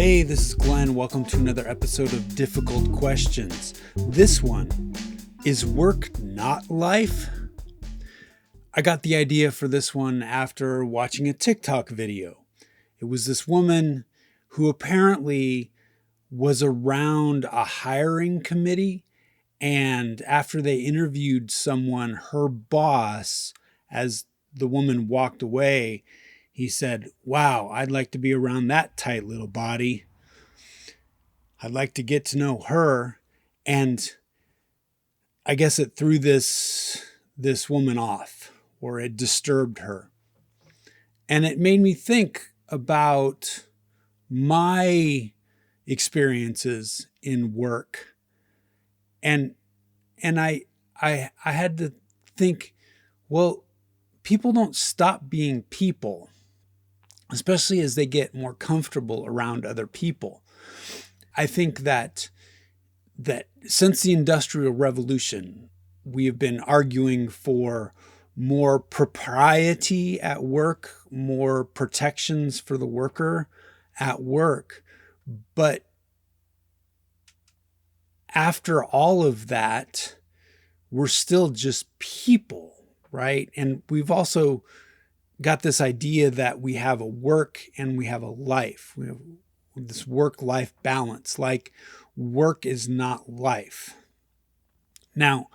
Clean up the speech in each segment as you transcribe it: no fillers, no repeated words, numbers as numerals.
Hey, this is Glenn. Welcome to another episode of Difficult Questions. This one, is work not life? I got the idea for this one after watching a TikTok video. It was this woman who apparently was around a hiring committee, and after they interviewed someone, her boss, as the woman walked away, he said, "Wow, I'd like to be around that tight little body. I'd like to get to know her." And I guess it threw this woman off, or it disturbed her. And it made me think about my experiences in work. And I had to think, well, people don't stop being people, especially as they get more comfortable around other people. I think that since the Industrial Revolution, we have been arguing for more propriety at work, more protections for the worker at work. But after all of that, we're still just people, right? And we've also got this idea that we have a work and we have a life. We have this work-life balance, like work is not life. Now,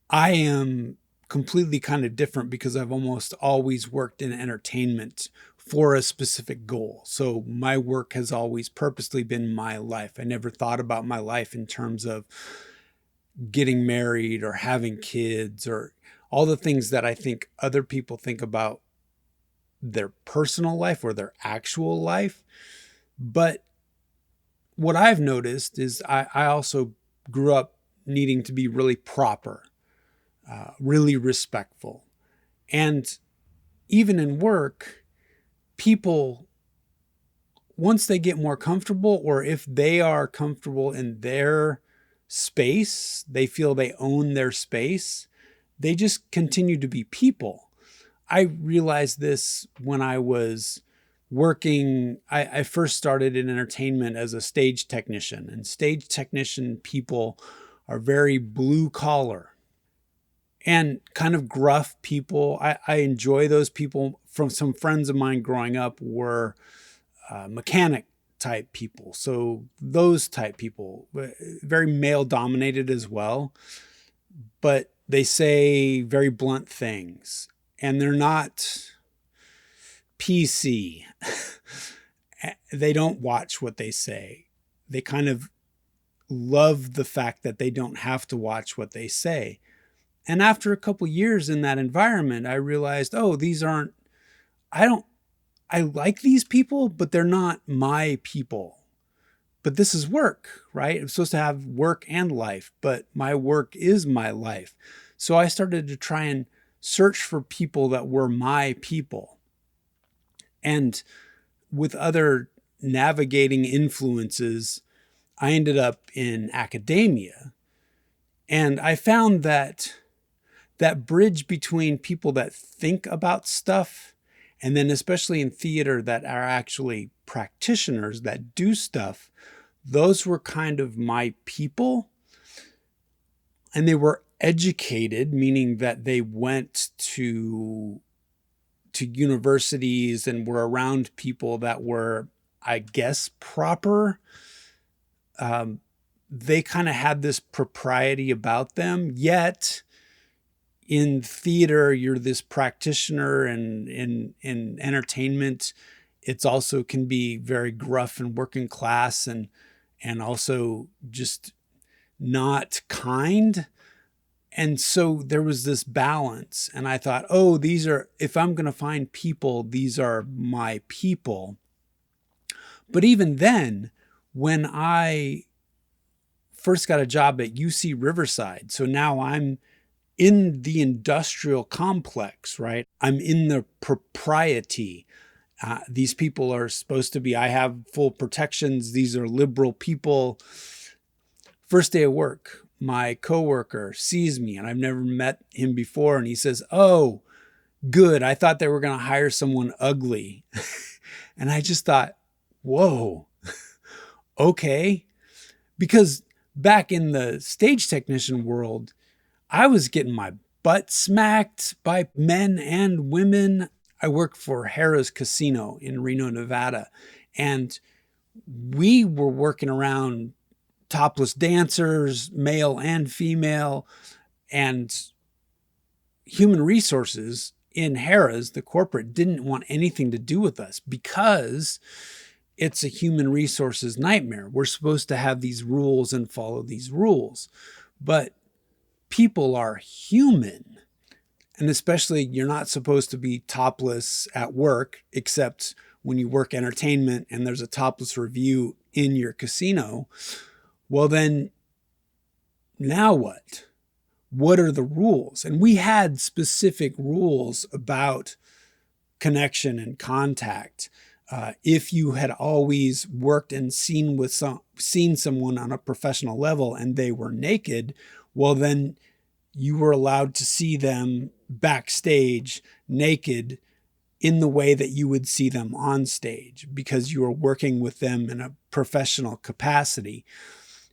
I am completely kind of different because I've almost always worked in entertainment for a specific goal. So my work has always purposely been my life. I never thought about my life in terms of getting married or having kids or all the things that I think other people think about their personal life or their actual life. But what I've noticed is I also grew up needing to be really proper, really respectful. And even in work, people, once they get more comfortable, or if they are comfortable in their space, they feel they own their space, they just continue to be people. I realized this when I was working. I first started in entertainment as a stage technician, and stage technician people are very blue collar and kind of gruff people. I enjoy those people. From some friends of mine growing up were mechanic type people. So those type people, very male dominated as well, but they say very blunt things and they're not PC. They don't watch what they say. They kind of love the fact that they don't have to watch what they say. And after a couple years in that environment, I realized, oh, I like these people, but they're not my people. But this is work, right? I'm supposed to have work and life, but my work is my life. So I started to try and search for people that were my people. And with other navigating influences, I ended up in academia. And I found that bridge between people that think about stuff, and then especially in theater that are actually practitioners that do stuff, those were kind of my people. And they were educated, meaning that they went to universities and were around people that were, I guess, proper. They kind of had this propriety about them, yet in theater, you're this practitioner, and in entertainment, it's also can be very gruff and working class and also just not kind. And so there was this balance, and I thought, oh, if I'm going to find people, these are my people. But even then, when I first got a job at UC Riverside, so now I'm in the industrial complex, right? I'm in the propriety. These people are supposed to be, I have full protections. These are liberal people. First day of work, my coworker sees me, and I've never met him before. And he says, "Oh, good. I thought they were going to hire someone ugly." And I just thought, whoa, Okay. Because back in the stage technician world, I was getting my butt smacked by men and women. I worked for Harrah's Casino in Reno, Nevada, and we were working around topless dancers, male and female, and human resources in Harrah's, the corporate, didn't want anything to do with us because it's a human resources nightmare. We're supposed to have these rules and follow these rules, but people are human. And especially, you're not supposed to be topless at work, except when you work entertainment and there's a topless review in your casino. Well, then now what? What are the rules? And we had specific rules about connection and contact. If you had always worked and seen someone on a professional level and they were naked, well, then you were allowed to see them backstage naked in the way that you would see them on stage because you were working with them in a professional capacity.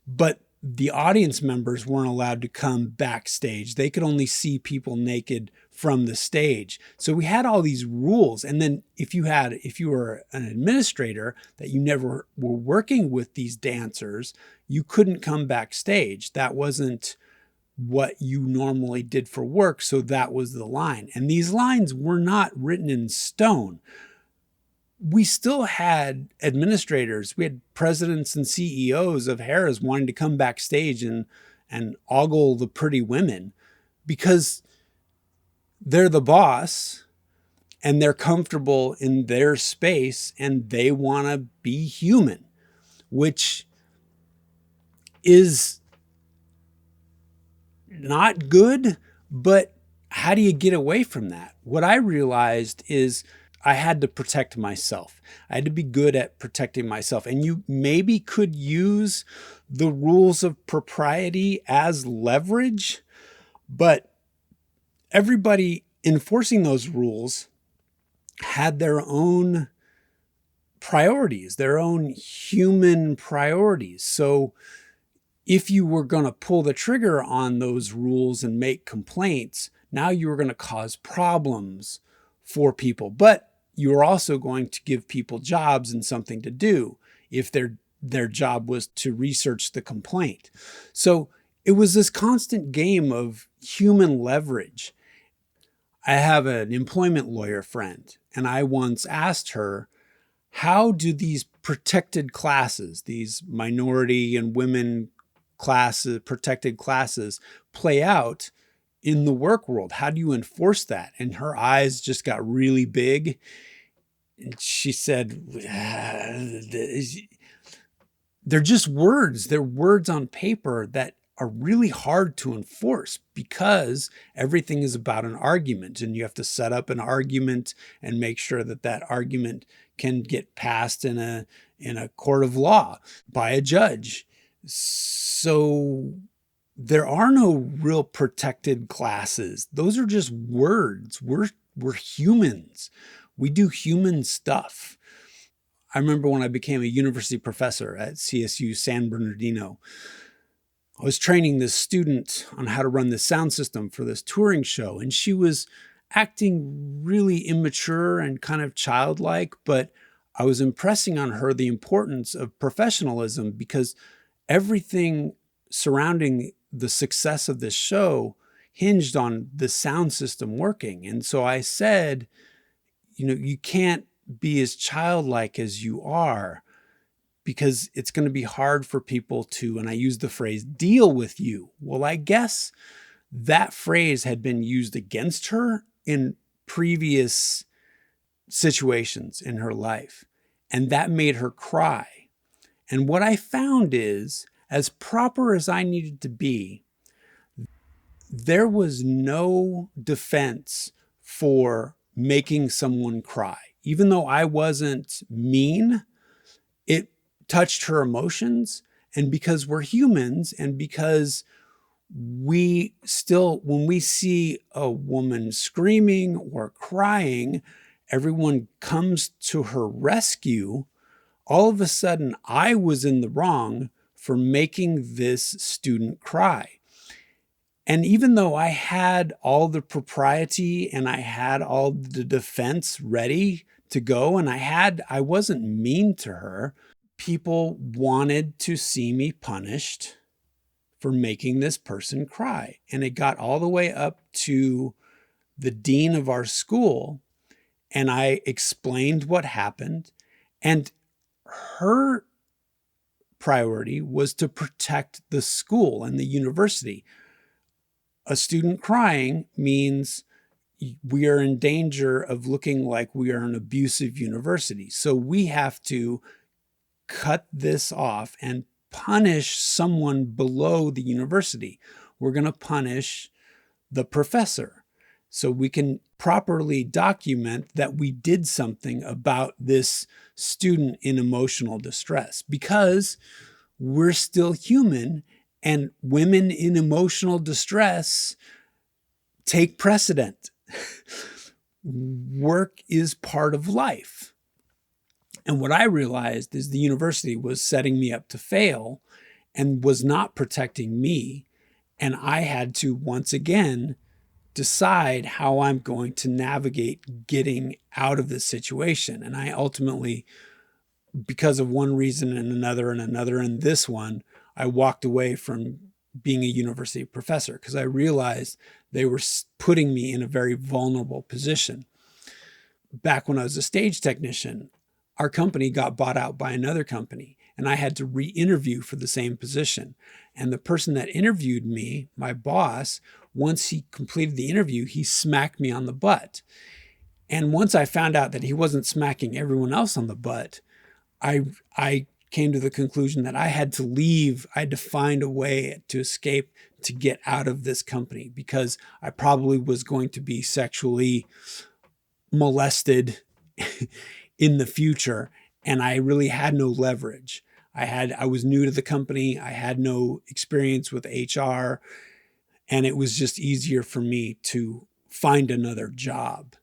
But the audience members weren't allowed to come backstage. They could only see people naked from the stage. So we had all these rules. And then if you were an administrator that you never were working with these dancers, you couldn't come backstage. That wasn't what you normally did for work. So that was the line. And these lines were not written in stone. We still had administrators. We had presidents and CEOs of Harrah's wanting to come backstage and ogle the pretty women because they're the boss and they're comfortable in their space and they want to be human, which is not good. But how do you get away from that? What I realized is I had to protect myself. I had to be good at protecting myself. And you maybe could use the rules of propriety as leverage, but everybody enforcing those rules had their own priorities, their own human priorities. So if you were going to pull the trigger on those rules and make complaints, now you were going to cause problems for people. But you are also going to give people jobs and something to do if their job was to research the complaint. So it was this constant game of human leverage. I have an employment lawyer friend, and I once asked her, how do these protected classes, these minority and women classes, protected classes, play out in the work world? How do you enforce that? And her eyes just got really big. And she said, they're just words. They're words on paper that are really hard to enforce because everything is about an argument and you have to set up an argument and make sure that that argument can get passed in a court of law by a judge. So there are no real protected classes. Those are just words. We're humans. We do human stuff. I remember when I became a university professor at CSU San Bernardino, I was training this student on how to run the sound system for this touring show, and she was acting really immature and kind of childlike, but I was impressing on her the importance of professionalism because everything surrounding the success of this show hinged on the sound system working. And so I said, you can't be as childlike as you are because it's going to be hard for people to, and I use the phrase, deal with you. Well, I guess that phrase had been used against her in previous situations in her life, and that made her cry. And what I found is, as proper as I needed to be, there was no defense for making someone cry. Even though I wasn't mean, it touched her emotions. And because we're humans and because we still, when we see a woman screaming or crying, everyone comes to her rescue. All of a sudden, I was in the wrong for making this student cry. And even though I had all the propriety and I had all the defense ready to go, and I wasn't mean to her, people wanted to see me punished for making this person cry. And it got all the way up to the dean of our school, and I explained what happened. And her priority was to protect the school and the university. A student crying means we are in danger of looking like we are an abusive university. So we have to cut this off and punish someone below the university. We're going to punish the professor so we can properly document that we did something about this student in emotional distress, because we're still human and women in emotional distress take precedent. Work is part of life. And what I realized is the university was setting me up to fail and was not protecting me. And I had to once again decide how I'm going to navigate getting out of this situation. And I ultimately, because of one reason and another and this one, I walked away from being a university professor because I realized they were putting me in a very vulnerable position. Back when I was a stage technician, our company got bought out by another company, and I had to re-interview for the same position. And the person that interviewed me, my boss, once he completed the interview, he smacked me on the butt. And once I found out that he wasn't smacking everyone else on the butt, I came to the conclusion that I had to leave. I had to find a way to escape, to get out of this company, because I probably was going to be sexually molested in the future. And I really had no leverage. I was new to the company. I had no experience with HR. And it was just easier for me to find another job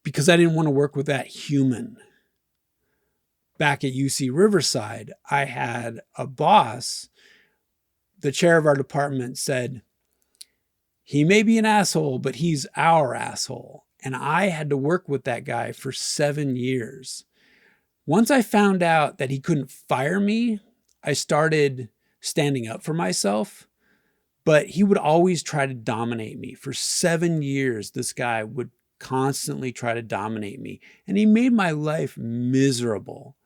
because I didn't want to work with that human. Back at UC Riverside, I had a boss. The chair of our department said, he may be an asshole, but he's our asshole. And I had to work with that guy for 7 years. Once I found out that he couldn't fire me, I started standing up for myself. But he would always try to dominate me. For 7 years, this guy would constantly try to dominate me. And he made my life miserable.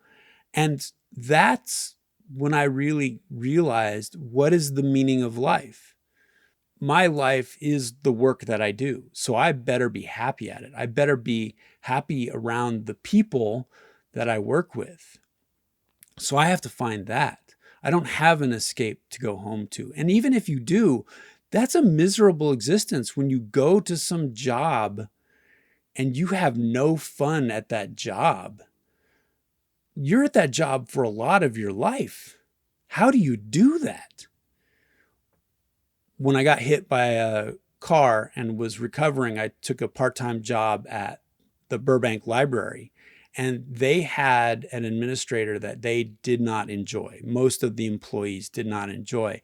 And that's when I really realized, what is the meaning of life? My life is the work that I do. So I better be happy at it. I better be happy around the people that I work with. So I have to find that. I don't have an escape to go home to. And even if you do, that's a miserable existence when you go to some job and you have no fun at that job. You're at that job for a lot of your life. How do you do that? When I got hit by a car and was recovering, I took a part-time job at the Burbank Library. And they had an administrator that they did not enjoy. Most of the employees did not enjoy.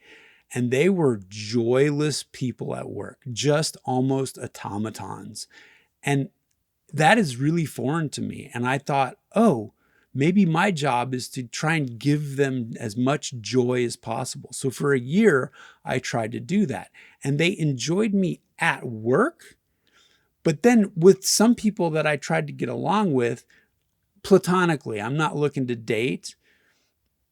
And they were joyless people at work, just almost automatons. And that is really foreign to me. And I thought, oh, maybe my job is to try and give them as much joy as possible. So for a year, I tried to do that. And they enjoyed me at work. But then with some people that I tried to get along with, platonically, I'm not looking to date,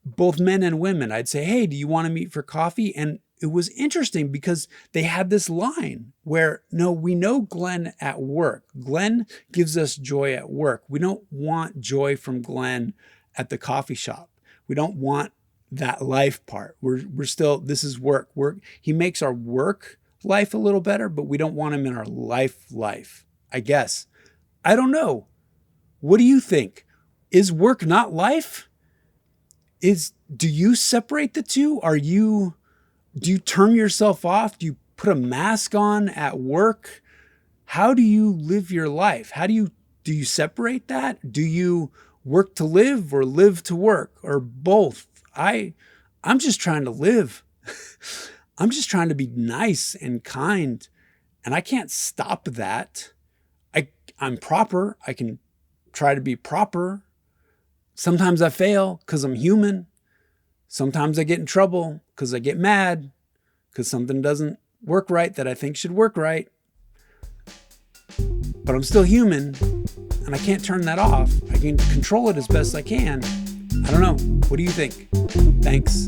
both men and women, I'd say, hey, do you want to meet for coffee? And it was interesting because they had this line where, no, we know Glenn at work. Glenn gives us joy at work. We don't want joy from Glenn at the coffee shop. We don't want that life part. We're still, this is work. He makes our work life a little better, but we don't want him in our life, I guess. I don't know. What do you think? Is work not life? Do you separate the two? Do you turn yourself off? Do you put a mask on at work? How do you live your life? Do you separate that? Do you work to live or live to work or both. I'm just trying to live. I'm just trying to be nice and kind. And I can't stop that. I'm proper. I can try to be proper. Sometimes I fail because I'm human. Sometimes I get in trouble because I get mad because something doesn't work right that I think should work right. But I'm still human and I can't turn that off. I can control it as best I can. I don't know. What do you think? Thanks.